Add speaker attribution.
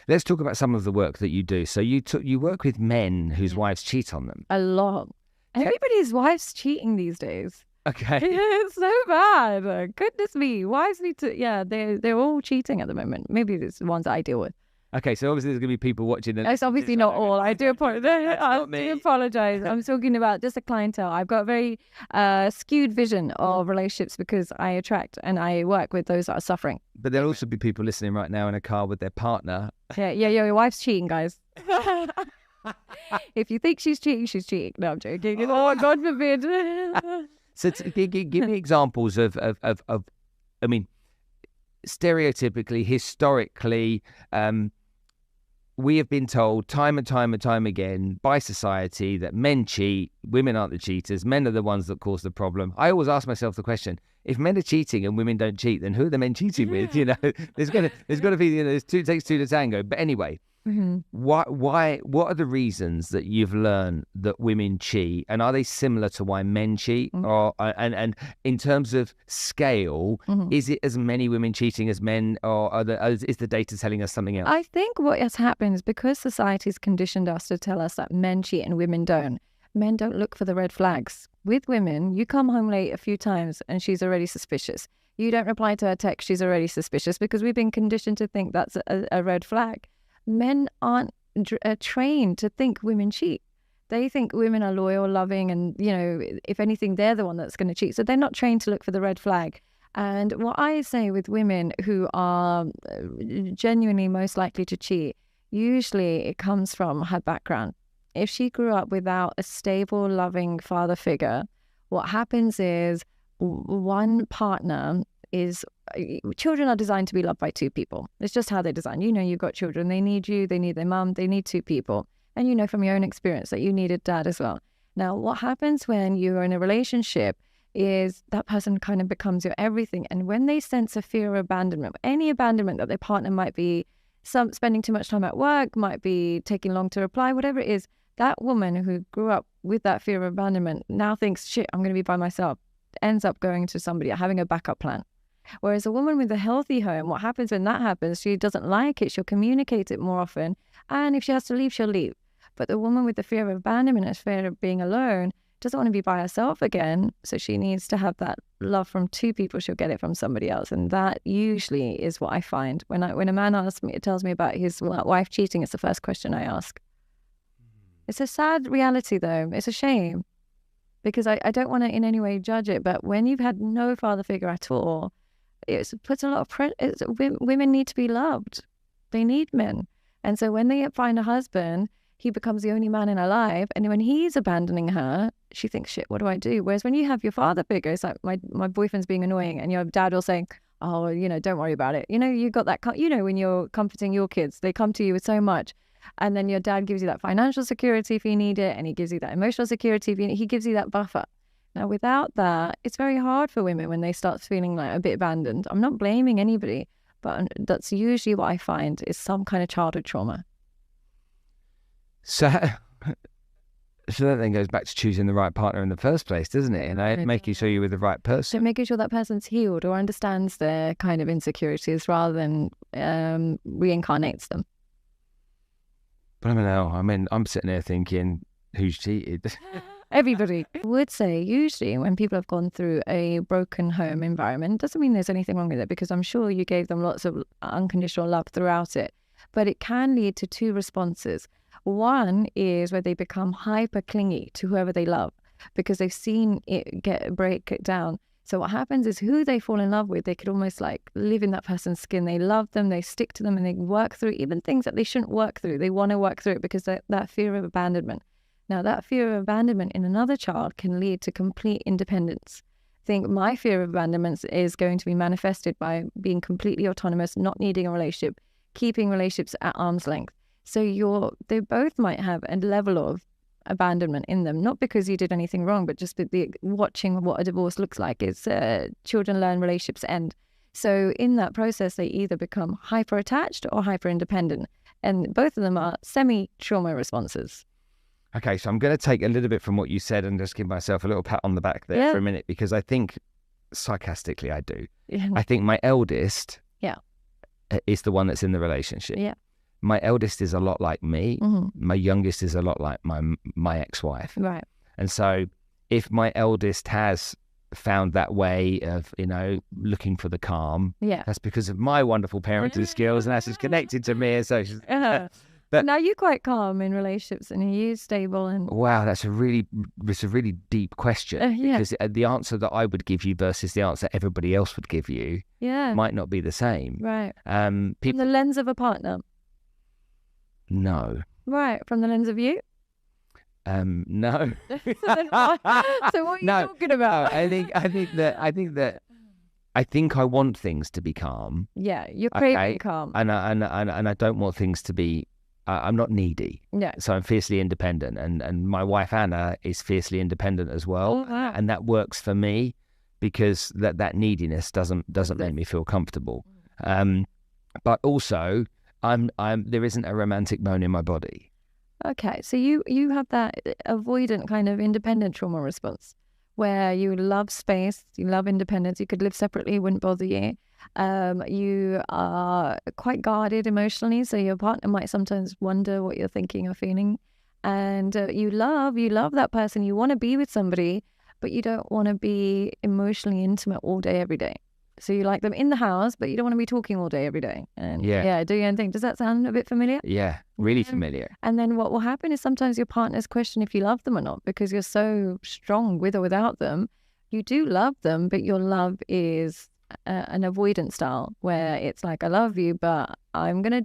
Speaker 1: Let's talk about some of the work that you do. So you work with men whose wives cheat on them.
Speaker 2: A lot. Everybody's wife's cheating these days.
Speaker 1: Okay.
Speaker 2: It's so bad. Goodness me. Wives need to, they're all cheating at the moment. Maybe it's the ones that I deal with.
Speaker 1: Okay, so obviously there's going to be people watching.
Speaker 2: It's obviously not all. I do apologize. I'm talking about just a clientele. I've got a very skewed vision of relationships because I attract and I work with those that are suffering.
Speaker 1: But there'll also be people listening right now in a car with their partner.
Speaker 2: Yeah, your wife's cheating, guys. If you think she's cheating. No, I'm joking. Oh, God forbid.
Speaker 1: So give me examples of, I mean, stereotypically, historically, we have been told time and time again by society that men cheat, women aren't the cheaters, men are the ones that cause the problem. I always ask myself the question, if men are cheating and women don't cheat, then who are the men cheating with? You know, there's got to be, it takes two to tango. But anyway, what are the reasons that you've learned that women cheat, and are they similar to why men cheat? Or and in terms of scale, is it as many women cheating as men, or is the data telling us something else?
Speaker 2: I think what has happened is because society's conditioned us to tell us that men cheat and women don't. Men don't look for the red flags. With women, you come home late a few times and she's already suspicious. You don't reply to her text, she's already suspicious, because we've been conditioned to think that's a red flag. Men aren't trained to think women cheat. They think women are loyal, loving, and, you know, if anything, they're the one that's going to cheat. So they're not trained to look for the red flag. And what I say with women who are genuinely most likely to cheat, usually it comes from her background. If she grew up without a stable, loving father figure, what happens is one partner is... Children are designed to be loved by two people. It's just how they're designed. You know, you've got children. They need you. They need their mum. They need two people. And you know from your own experience that you needed dad as well. Now, what happens when you're in a relationship is that person kind of becomes your everything. And when they sense a fear of abandonment, any abandonment that their partner might be spending too much time at work, might be taking long to reply, whatever it is, that woman who grew up with that fear of abandonment now thinks, shit, I'm going to be by myself, ends up going to somebody, having a backup plan. Whereas a woman with a healthy home, what happens when that happens, she doesn't like it, she'll communicate it more often. And if she has to leave, she'll leave. But the woman with the fear of abandonment and fear of being alone doesn't want to be by herself again. So she needs to have that love from two people. She'll get it from somebody else. And that usually is what I find. When a man asks me, tells me about his wife cheating, it's the first question I ask. It's a sad reality, though. It's a shame. Because I don't want to in any way judge it. But when you've had no father figure at all, it puts a lot of pressure. Women need to be loved. They need men. And so when they find a husband, he becomes the only man in her life. And when he's abandoning her, she thinks, shit, what do I do? Whereas when you have your father figure, it's like my boyfriend's being annoying, and your dad will say, oh, you know, don't worry about it. You know, you got that, you know, when you're comforting your kids, they come to you with so much. And then your dad gives you that financial security if you need it, and he gives you that emotional security if he gives you that buffer. Now, without that, it's very hard for women when they start feeling like a bit abandoned. I'm not blaming anybody, but that's usually what I find is some kind of childhood trauma.
Speaker 1: So that then goes back to choosing the right partner in the first place, doesn't it? And making sure you're with the right person.
Speaker 2: So making sure that person's healed or understands their kind of insecurities rather than reincarnates them.
Speaker 1: But I don't know. I mean, I'm sitting there thinking, who's cheated?
Speaker 2: Everybody. I would say usually when people have gone through a broken home environment, doesn't mean there's anything wrong with it, because I'm sure you gave them lots of unconditional love throughout it. But it can lead to two responses. One is where they become hyper clingy to whoever they love because they've seen it break down. So what happens is who they fall in love with, they could almost like live in that person's skin. They love them, they stick to them, and they work through even things that they shouldn't work through. They want to work through it because that fear of abandonment. Now, that fear of abandonment in another child can lead to complete independence. I think my fear of abandonment is going to be manifested by being completely autonomous, not needing a relationship, keeping relationships at arm's length. So they both might have a level of abandonment in them, not because you did anything wrong, but just watching what a divorce looks like is children learn, relationships end. So in that process, they either become hyper attached or hyper independent, and both of them are semi-trauma responses.
Speaker 1: Okay, so I'm going to take a little bit from what you said and just give myself a little pat on the back there for a minute, because I think sarcastically I think my eldest is the one that's in the relationship.
Speaker 2: Yeah.
Speaker 1: my eldest is a lot like me. My youngest is a lot like my ex-wife.
Speaker 2: Right.
Speaker 1: And so if my eldest has found that way of, looking for the calm, that's because of my wonderful parenting skills, and that's just connected to me. And so
Speaker 2: but now you're quite calm in relationships, and are you stable? And
Speaker 1: wow, it's a really deep question, because the answer that I would give you versus the answer everybody else would give you might not be the same.
Speaker 2: Right.
Speaker 1: From
Speaker 2: the lens of a partner?
Speaker 1: No.
Speaker 2: Right. From the lens of you?
Speaker 1: No.
Speaker 2: So what are you talking about?
Speaker 1: I think I want things to be calm.
Speaker 2: Yeah, you're craving calm.
Speaker 1: And I don't want things to be. I'm not needy.
Speaker 2: Yeah.
Speaker 1: So I'm fiercely independent, and my wife Anna is fiercely independent as well.
Speaker 2: Oh, wow.
Speaker 1: And that works for me, because that neediness doesn't make me feel comfortable. But also, there isn't a romantic bone in my body.
Speaker 2: Okay, so you have that avoidant kind of independent trauma response, where you love space, you love independence, you could live separately, it wouldn't bother you. You are quite guarded emotionally, so your partner might sometimes wonder what you're thinking or feeling. And you love that person, you want to be with somebody, but you don't want to be emotionally intimate all day, every day. So you like them in the house, but you don't want to be talking all day, every day. And do your own thing. Does that sound a bit familiar?
Speaker 1: Yeah, really familiar.
Speaker 2: And then what will happen is sometimes your partners question if you love them or not, because you're so strong with or without them. You do love them, but your love is an avoidance style, where it's like, I love you, but I'm going to